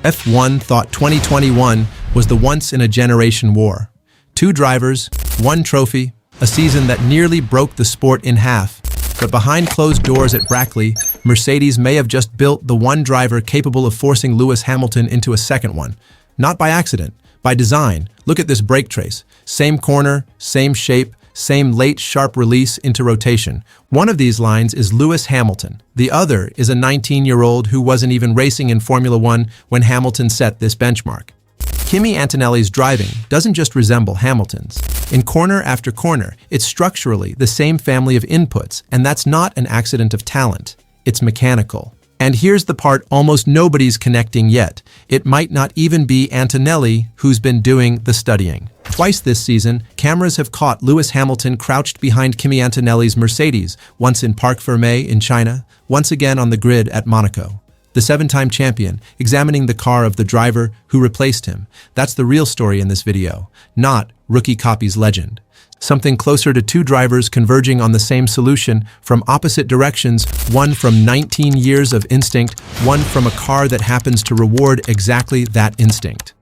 F1 thought 2021 was the once-in-a-generation war. 2 drivers, 1 trophy, a season that nearly broke the sport in half. But behind closed doors at Brackley, Mercedes may have just built the one driver capable of forcing Lewis Hamilton into a second one. Not by accident, by design. Look at this brake trace. Same corner, same shape, same late sharp release into rotation. One of these lines is Lewis Hamilton. The other is a 19-year-old who wasn't even racing in Formula One when Hamilton set this benchmark. Kimi Antonelli's driving doesn't just resemble Hamilton's. In corner after corner, it's structurally the same family of inputs, and that's not an accident of talent. It's mechanical. And here's the part almost nobody's connecting yet. It might not even be Antonelli who's been doing the studying. Twice this season, cameras have caught Lewis Hamilton crouched behind Kimi Antonelli's Mercedes, once in Parc Fermé in China, once again on the grid at Monaco. The 7-time champion, examining the car of the driver who replaced him. That's the real story in this video, not rookie copy's legend. Something closer to 2 drivers converging on the same solution from opposite directions, one from 19 years of instinct, one from a car that happens to reward exactly that instinct.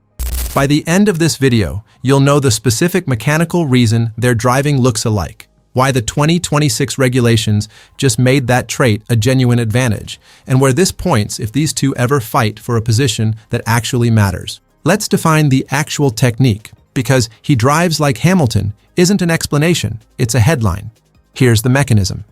By the end of this video, you'll know the specific mechanical reason their driving looks alike, why the 2026 regulations just made that trait a genuine advantage, and where this points if these two ever fight for a position that actually matters. Let's define the actual technique, because he drives like Hamilton isn't an explanation, it's a headline. Here's the mechanism.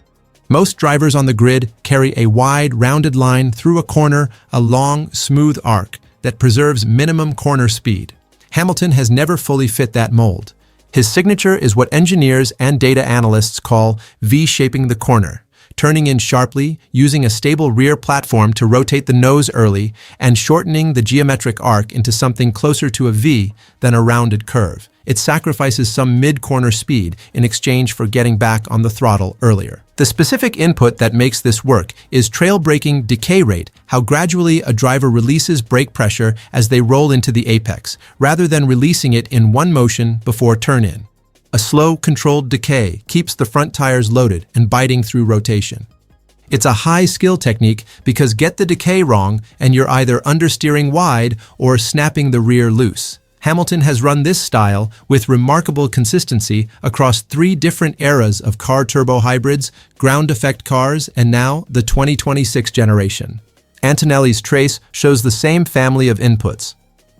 Most drivers on the grid carry a wide, rounded line through a corner, a long, smooth arc that preserves minimum corner speed. Hamilton has never fully fit that mold. His signature is what engineers and data analysts call V-shaping the corner, turning in sharply, using a stable rear platform to rotate the nose early, and shortening the geometric arc into something closer to a V than a rounded curve. It sacrifices some mid-corner speed in exchange for getting back on the throttle earlier. The specific input that makes this work is trail-braking decay rate, how gradually a driver releases brake pressure as they roll into the apex, rather than releasing it in one motion before turn-in. A slow, controlled decay keeps the front tires loaded and biting through rotation. It's a high-skill technique because get the decay wrong and you're either understeering wide or snapping the rear loose. Hamilton has run this style with remarkable consistency across 3 different eras of car turbo hybrids, ground effect cars, and now the 2026 generation. Antonelli's trace shows the same family of inputs.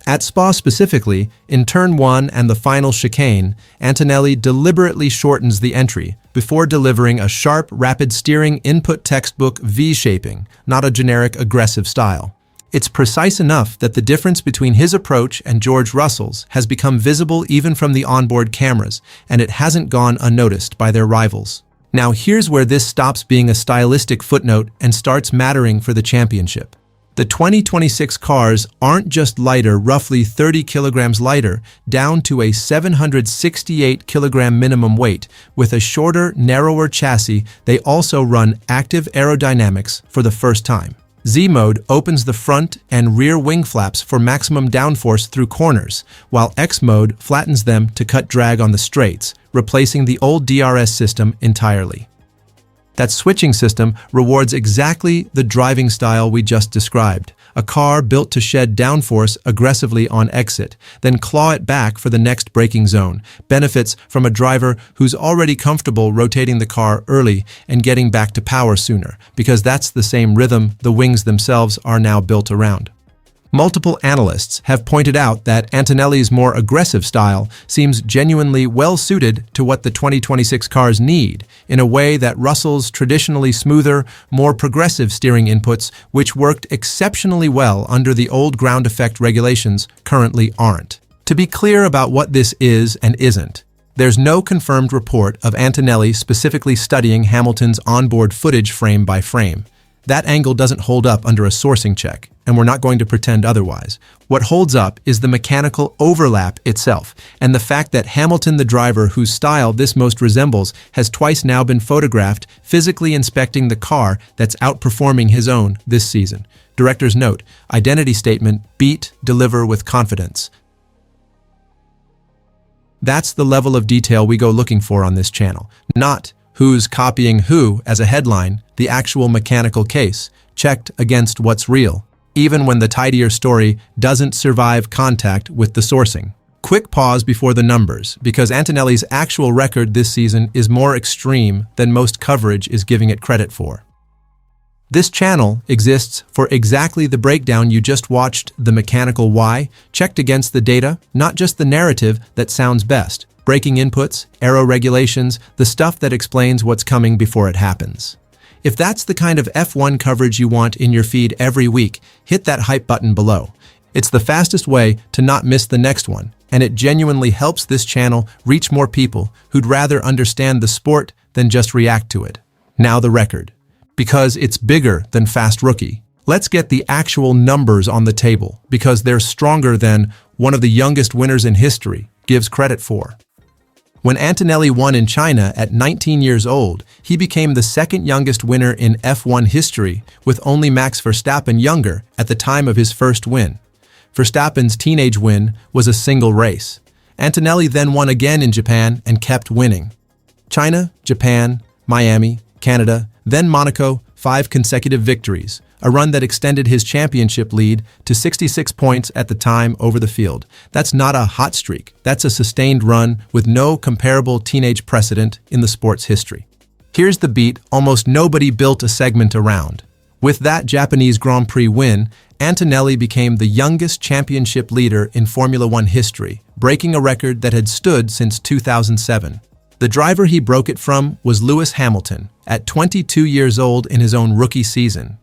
At Spa specifically, in Turn 1 and the final chicane, Antonelli deliberately shortens the entry before delivering a sharp, rapid steering input textbook V-shaping, not a generic aggressive style. It's precise enough that the difference between his approach and George Russell's has become visible even from the onboard cameras, and it hasn't gone unnoticed by their rivals. Now here's where this stops being a stylistic footnote and starts mattering for the championship. The 2026 cars aren't just lighter, roughly 30 kilograms lighter, down to a 768 kilogram minimum weight. With a shorter, narrower chassis, they also run active aerodynamics for the first time. Z mode opens the front and rear wing flaps for maximum downforce through corners, while X mode flattens them to cut drag on the straights, replacing the old DRS system entirely. That switching system rewards exactly the driving style we just described. A car built to shed downforce aggressively on exit, then claw it back for the next braking zone, benefits from a driver who's already comfortable rotating the car early and getting back to power sooner, because that's the same rhythm the wings themselves are now built around. Multiple analysts have pointed out that Antonelli's more aggressive style seems genuinely well-suited to what the 2026 cars need, in a way that Russell's traditionally smoother, more progressive steering inputs, which worked exceptionally well under the old ground effect regulations, currently aren't. To be clear about what this is and isn't, there's no confirmed report of Antonelli specifically studying Hamilton's onboard footage frame by frame. That angle doesn't hold up under a sourcing check, and we're not going to pretend otherwise. What holds up is the mechanical overlap itself, and the fact that Hamilton, the driver whose style this most resembles, has twice now been photographed physically inspecting the car that's outperforming his own this season. Director's note, identity statement, beat, deliver with confidence. That's the level of detail we go looking for on this channel, not who's copying who as a headline, the actual mechanical case, checked against what's real. even when the tidier story doesn't survive contact with the sourcing. Quick pause before the numbers, because Antonelli's actual record this season is more extreme than most coverage is giving it credit for. This channel exists for exactly the breakdown you just watched, the mechanical why, checked against the data, not just the narrative that sounds best. Braking inputs, aero regulations, the stuff that explains what's coming before it happens. If that's the kind of F1 coverage you want in your feed every week, hit that hype button below. It's the fastest way to not miss the next one, and it genuinely helps this channel reach more people who'd rather understand the sport than just react to it. Now the record. Because it's bigger than Fast Rookie. Let's get the actual numbers on the table, because they're stronger than one of the youngest winners in history gives credit for. When Antonelli won in China at 19 years old, he became the second youngest winner in F1 history, with only Max Verstappen younger at the time of his first win. Verstappen's teenage win was a single race. Antonelli then won again in Japan and kept winning. China, Japan, Miami, Canada, then Monaco, 5 consecutive victories, a run that extended his championship lead to 66 points at the time over the field. That's not a hot streak. That's a sustained run with no comparable teenage precedent in the sport's history. Here's the beat almost nobody built a segment around. With that Japanese Grand Prix win, Antonelli became the youngest championship leader in Formula One history, breaking a record that had stood since 2007. The driver he broke it from was Lewis Hamilton, at 22 years old in his own rookie season.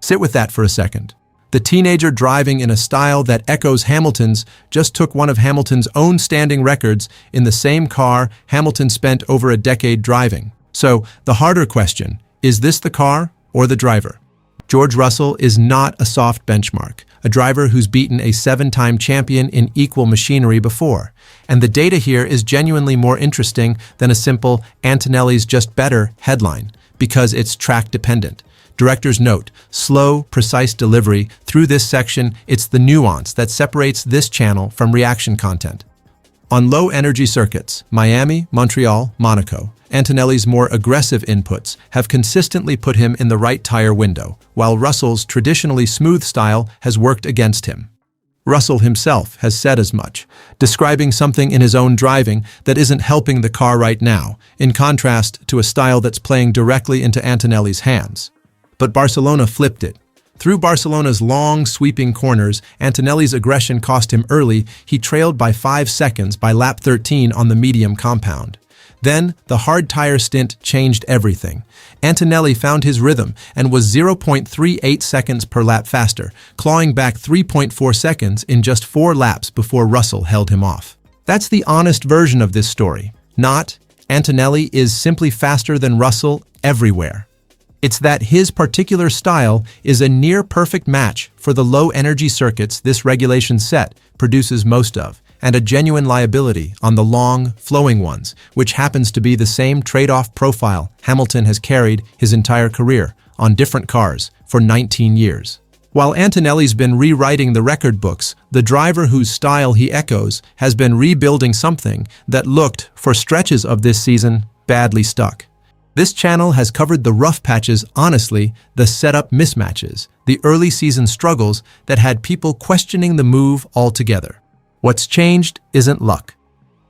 Sit with that for a second. The teenager driving in a style that echoes Hamilton's just took one of Hamilton's own standing records in the same car Hamilton spent over a decade driving. So, the harder question, is this the car or the driver? George Russell is not a soft benchmark, a driver who's beaten a 7-time champion in equal machinery before. And the data here is genuinely more interesting than a simple "Antonelli's just better" headline, because it's track-dependent. Director's note, slow, precise delivery. Through this section, it's the nuance that separates this channel from reaction content. On low-energy circuits, Miami, Montreal, Monaco, Antonelli's more aggressive inputs have consistently put him in the right tire window, while Russell's traditionally smooth style has worked against him. Russell himself has said as much, describing something in his own driving that isn't helping the car right now, in contrast to a style that's playing directly into Antonelli's hands. But Barcelona flipped it. Through Barcelona's long, sweeping corners, Antonelli's aggression cost him early. He trailed by 5 seconds by lap 13 on the medium compound. Then, the hard tire stint changed everything. Antonelli found his rhythm and was 0.38 seconds per lap faster, clawing back 3.4 seconds in just 4 laps before Russell held him off. That's the honest version of this story. Not, Antonelli is simply faster than Russell everywhere. It's that his particular style is a near-perfect match for the low-energy circuits this regulation set produces most of, and a genuine liability on the long, flowing ones, which happens to be the same trade-off profile Hamilton has carried his entire career on different cars for 19 years. While Antonelli's been rewriting the record books, the driver whose style he echoes has been rebuilding something that looked, for stretches of this season, badly stuck. This channel has covered the rough patches honestly, the setup mismatches, the early season struggles that had people questioning the move altogether. What's changed isn't luck.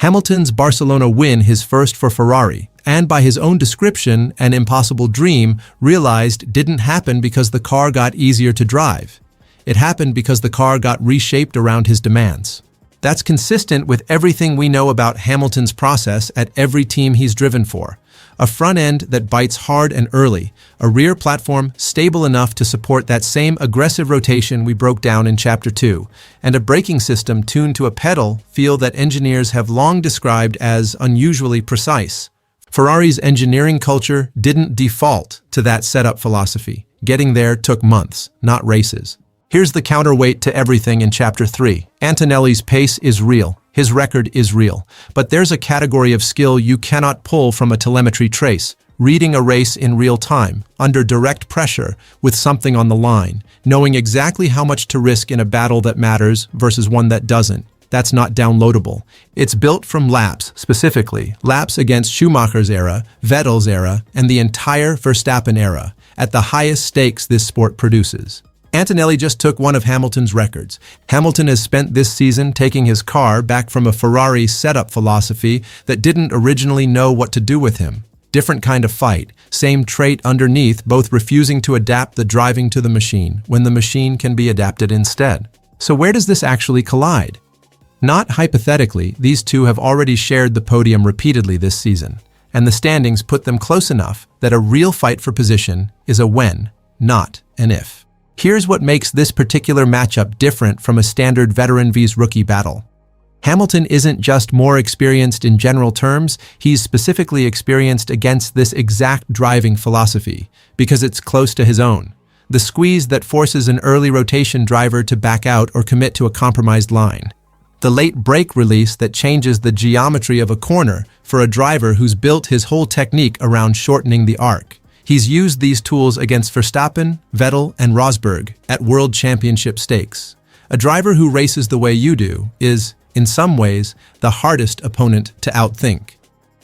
Hamilton's Barcelona win, his first for Ferrari, and by his own description, an impossible dream, realized didn't happen because the car got easier to drive. It happened because the car got reshaped around his demands. That's consistent with everything we know about Hamilton's process at every team he's driven for. A front end that bites hard and early, a rear platform stable enough to support that same aggressive rotation we broke down in Chapter 2, and a braking system tuned to a pedal feel that engineers have long described as unusually precise. Ferrari's engineering culture didn't default to that setup philosophy. Getting there took months, not races. Here's the counterweight to everything in Chapter 3. Antonelli's pace is real. His record is real. But there's a category of skill you cannot pull from a telemetry trace. Reading a race in real time, under direct pressure, with something on the line, knowing exactly how much to risk in a battle that matters versus one that doesn't. That's not downloadable. It's built from laps, specifically, laps against Schumacher's era, Vettel's era, and the entire Verstappen era, at the highest stakes this sport produces. Antonelli just took one of Hamilton's records. Hamilton has spent this season taking his car back from a Ferrari setup philosophy that didn't originally know what to do with him. Different kind of fight, same trait underneath, both refusing to adapt the driving to the machine when the machine can be adapted instead. So where does this actually collide? Not hypothetically, these two have already shared the podium repeatedly this season, and the standings put them close enough that a real fight for position is a when, not an if. Here's what makes this particular matchup different from a standard veteran vs rookie battle. Hamilton isn't just more experienced in general terms, he's specifically experienced against this exact driving philosophy, because it's close to his own. The squeeze that forces an early rotation driver to back out or commit to a compromised line. The late brake release that changes the geometry of a corner for a driver who's built his whole technique around shortening the arc. He's used these tools against Verstappen, Vettel, and Rosberg at World Championship stakes. A driver who races the way you do is, in some ways, the hardest opponent to outthink.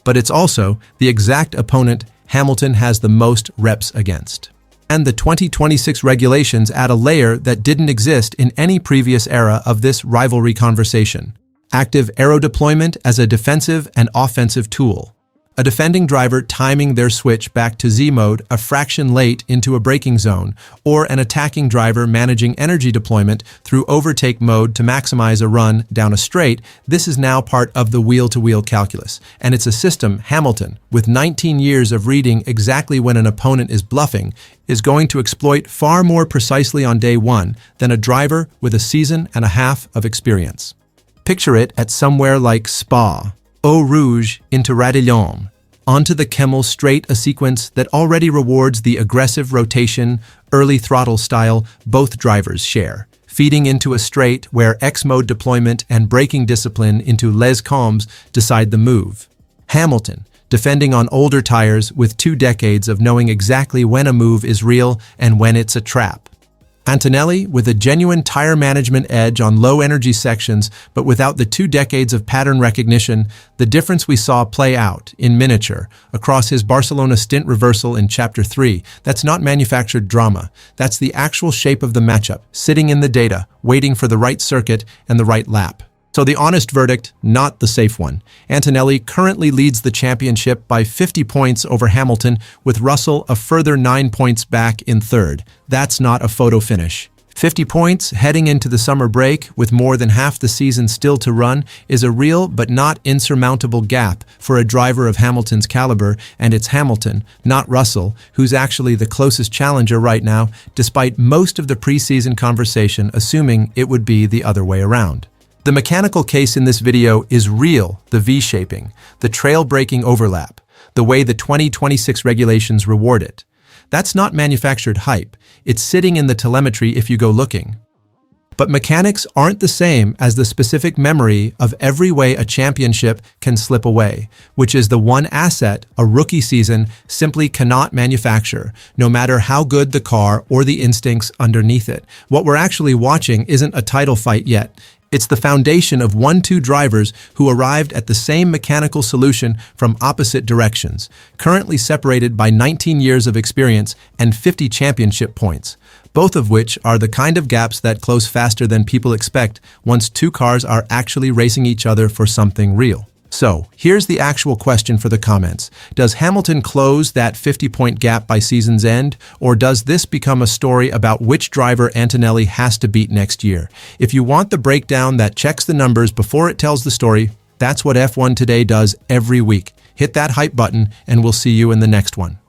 But it's also the exact opponent Hamilton has the most reps against. And the 2026 regulations add a layer that didn't exist in any previous era of this rivalry conversation. Active aero deployment as a defensive and offensive tool. A defending driver timing their switch back to Z mode a fraction late into a braking zone, or an attacking driver managing energy deployment through overtake mode to maximize a run down a straight. This is now part of the wheel-to-wheel calculus, and it's a system Hamilton, with 19 years of reading exactly when an opponent is bluffing, is going to exploit far more precisely on day one than a driver with a season and a half of experience. Picture it at somewhere like Spa. Eau Rouge into Radillon, onto the Kemmel straight, a sequence that already rewards the aggressive rotation, early throttle style both drivers share, feeding into a straight where X-mode deployment and braking discipline into Les Combs decide the move. Hamilton, defending on older tires with 2 decades of knowing exactly when a move is real and when it's a trap. Antonelli, with a genuine tire management edge on low-energy sections, but without the 2 decades of pattern recognition, the difference we saw play out, in miniature, across his Barcelona stint reversal in Chapter 3. That's not manufactured drama. That's the actual shape of the matchup, sitting in the data, waiting for the right circuit and the right lap. So the honest verdict, not the safe one. Antonelli currently leads the championship by 50 points over Hamilton, with Russell a further 9 points back in third. That's not a photo finish. 50 points heading into the summer break, with more than half the season still to run, is a real but not insurmountable gap for a driver of Hamilton's caliber, and it's Hamilton, not Russell, who's actually the closest challenger right now, despite most of the preseason conversation assuming it would be the other way around. The mechanical case in this video is real, the V-shaping, the trail-breaking overlap, the way the 2026 regulations reward it. That's not manufactured hype, it's sitting in the telemetry if you go looking. But mechanics aren't the same as the specific memory of every way a championship can slip away, which is the one asset a rookie season simply cannot manufacture, no matter how good the car or the instincts underneath it. What we're actually watching isn't a title fight yet. It's the foundation of 1-2 drivers who arrived at the same mechanical solution from opposite directions, currently separated by 19 years of experience and 50 championship points, both of which are the kind of gaps that close faster than people expect once 2 cars are actually racing each other for something real. So, here's the actual question for the comments. Does Hamilton close that 50-point gap by season's end, or does this become a story about which driver Antonelli has to beat next year? If you want the breakdown that checks the numbers before it tells the story, that's what F1 Today does every week. Hit that hype button, and we'll see you in the next one.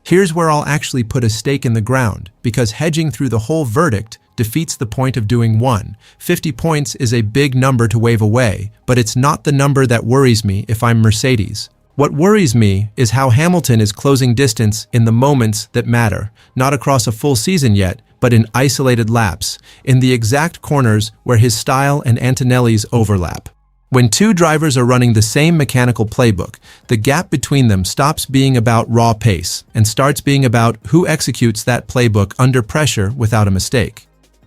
Here's where I'll actually put a stake in the ground, because hedging through the whole verdict defeats the point of doing one. 50 points is a big number to wave away, but it's not the number that worries me if I'm Mercedes. What worries me is how Hamilton is closing distance in the moments that matter, not across a full season yet, but in isolated laps, in the exact corners where his style and Antonelli's overlap. When 2 drivers are running the same mechanical playbook, the gap between them stops being about raw pace and starts being about who executes that playbook under pressure without a mistake.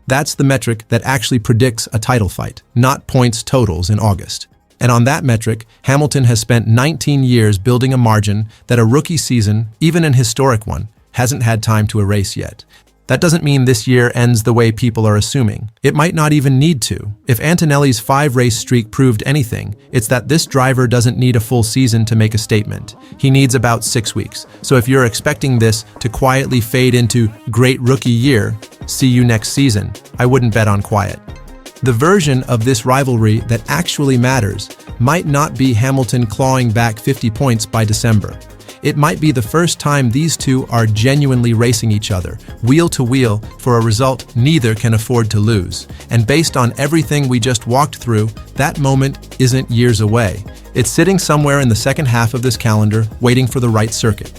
That's the metric that actually predicts a title fight, not points totals in August. And on that metric, Hamilton has spent 19 years building a margin that a rookie season, even an historic one, hasn't had time to erase yet. That doesn't mean this year ends the way people are assuming. It might not even need to. If Antonelli's 5-race streak proved anything, it's that this driver doesn't need a full season to make a statement. He needs about 6 weeks. So if you're expecting this to quietly fade into great rookie year, see you next season, I wouldn't bet on quiet. The version of this rivalry that actually matters might not be Hamilton clawing back 50 points by December. It might be the first time these two are genuinely racing each other, wheel to wheel, for a result neither can afford to lose. And based on everything we just walked through, that moment isn't years away. It's sitting somewhere in the second half of this calendar, waiting for the right circuit.